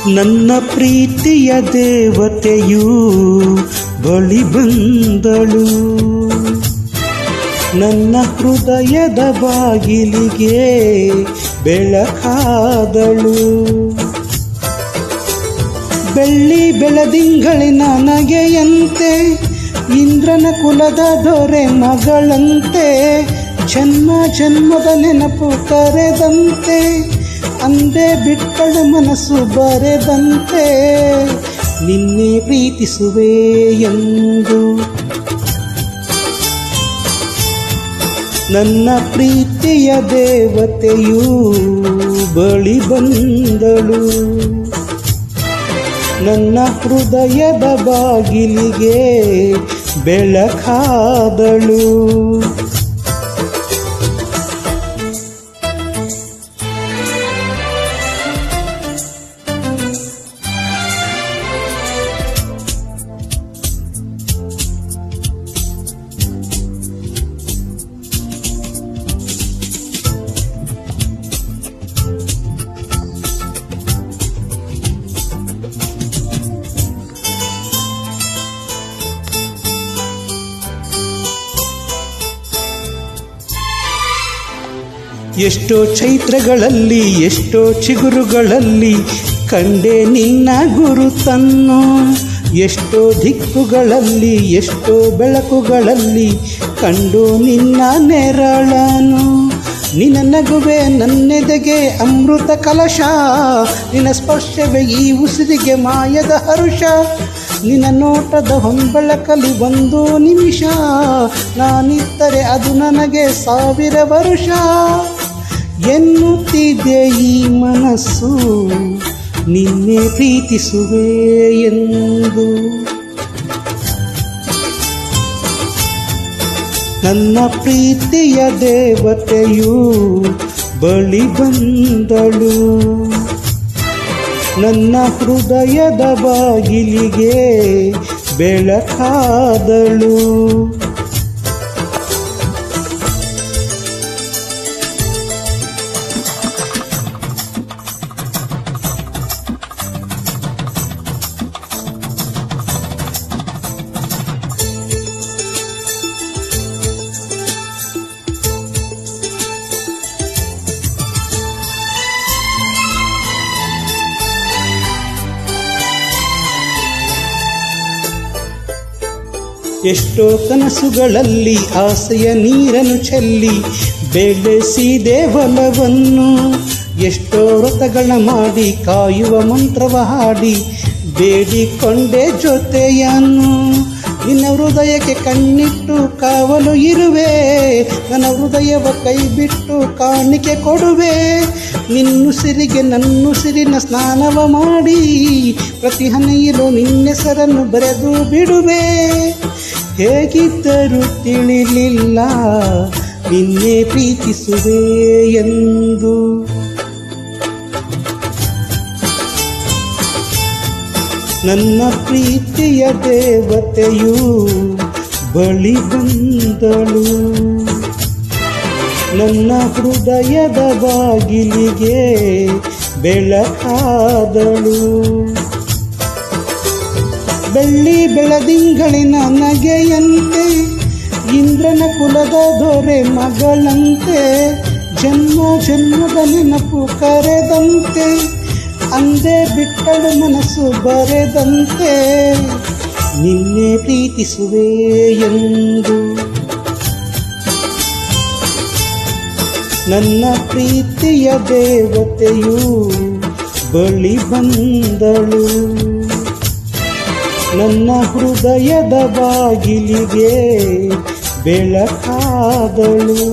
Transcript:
ನನ್ನ ಪ್ರೀತಿಯ ದೇವತೆಯು ಬಳಿ ಬಂದಳು, ನನ್ನ ಹೃದಯದ ಬಾಗಿಲಿಗೆ ಬೆಳಕಾದಳು. ಬೆಳ್ಳಿ ಬೆಳದಿಂಗಳಿನ ನಗೆಯಂತೆ, ಇಂದ್ರನ ಕುಲದ ದೊರೆ ಮಗಳಂತೆ, ಜನ್ಮ ಜನ್ಮದ ನೆನಪು ಕರೆದಂತೆ, ಅಂದೇ ಬಿಟ್ಟಳು ಮನಸ್ಸು ಬರೆದಂತೆ, ನಿನ್ನೆ ಪ್ರೀತಿಸುವೆ ಎಂದು. ನನ್ನ ಪ್ರೀತಿಯ ದೇವತೆಯು ಬಳಿ ಬಂದಳು, ನನ್ನ ಹೃದಯದ ಬಾಗಿಲಿಗೆ ಬೆಳಕಾದಳು. ಎಷ್ಟೋ ಚೈತ್ರಗಳಲ್ಲಿ, ಎಷ್ಟೋ ಚಿಗುರುಗಳಲ್ಲಿ ಕಂಡೆ ನಿನ್ನ ಗುರುತನ್ನು, ಎಷ್ಟೋ ದಿಕ್ಕುಗಳಲ್ಲಿ, ಎಷ್ಟೋ ಬೆಳಕುಗಳಲ್ಲಿ ಕಂಡು ನಿನ್ನ ನೆರಳನು. ನಿನ್ನ ನಗುವೆ ನನ್ನೆದೆಗೆ ಅಮೃತ ಕಲಶ, ನಿನ್ನ ಸ್ಪರ್ಶವೇ ಈ ಉಸಿರಿಗೆ ಮಾಯದ ಹರುಷ. ನಿನ್ನ ನೋಟದ ಹೊಂಬಳಕಲಿ ಒಂದು ನಿಮಿಷ, ನಾನಿದ್ದರೆ ಅದು ನನಗೆ 1000 ವರುಷ. ಎನ್ನುತ್ತಿದೆ ಈ ಮನಸ್ಸು ನಿನ್ನೆ ಪ್ರೀತಿಸುವೆ ಎಂದು. ನನ್ನ ಪ್ರೀತಿಯ ದೇವತೆಯು ಬಳಿ ಬಂದಳು, ನನ್ನ ಹೃದಯದ ಬಾಗಿಲಿಗೆ ಬೆಳಕಾದಳು. ಎಷ್ಟೋ ಕನಸುಗಳಲ್ಲಿ ಆಸೆಯ ನೀರನ್ನು ಚೆಲ್ಲಿ ಬೆಳೆಸಿದೆ ಒಲವನ್ನು, ಎಷ್ಟೋ ವ್ರತಗಳ ಮಾಡಿ ಕಾಯುವ ಮಂತ್ರವ ಹಾಡಿ ಬೇಡಿಕೊಂಡೆ ಜೊತೆಯನ್ನು. ನಿನ್ನ ಹೃದಯಕ್ಕೆ ಕಣ್ಣಿಟ್ಟು ಕಾವಲು ಇರುವೆ, ನನ್ನ ಹೃದಯವ ಕೈ ಬಿಟ್ಟು ಕಾಣಿಕೆ ಕೊಡುವೆ. ನಿನ್ನುಸಿರಿಗೆ ನನ್ನುಸಿರಿನ ಸ್ನಾನವ ಮಾಡಿ ಪ್ರತಿ ಹನೆಯಲು ನಿನ್ನೆಸರನ್ನು ಬರೆದು ಬಿಡುವೆ. ಹೇಗಿದ್ದರೂ ತಿಳಿಲಿಲ್ಲ ನಿನ್ನೆ ಪ್ರೀತಿಸುವೆ ಎಂದು. ನನ್ನ ಪ್ರೀತಿಯ ದೇವತೆಯು ಬಳಿ ಬಂದಳು, ನನ್ನ ಹೃದಯದ ಬಾಗಿಲಿಗೆ ಬೆಳಕಾದಳು. ಬೆಳ್ಳಿ ಬೆಳದಿಂಗಳಿನ ನಗೆಯಂತೆ, ಇಂದ್ರನ ಕುಲದ ದೊರೆ ಮಗಳಂತೆ, ಜನ್ಮ ಜನ್ಮದ ನೆನಪು ಕರೆದಂತೆ, ಅಂದೇ ಬಿಟ್ಟಳು ಮನಸ್ಸು ಬರೆದಂತೆ, ನಿನ್ನೆ ಪ್ರೀತಿಸುವೆ ಎಂದು. ನನ್ನ ಪ್ರೀತಿಯ ದೇವತೆಯು ಬಳಿ ಬಂದಳು, ನನ್ನ ಹೃದಯದ ಬಾಗಿಲಿಗೆ ಬೆಳಕಾದಳು.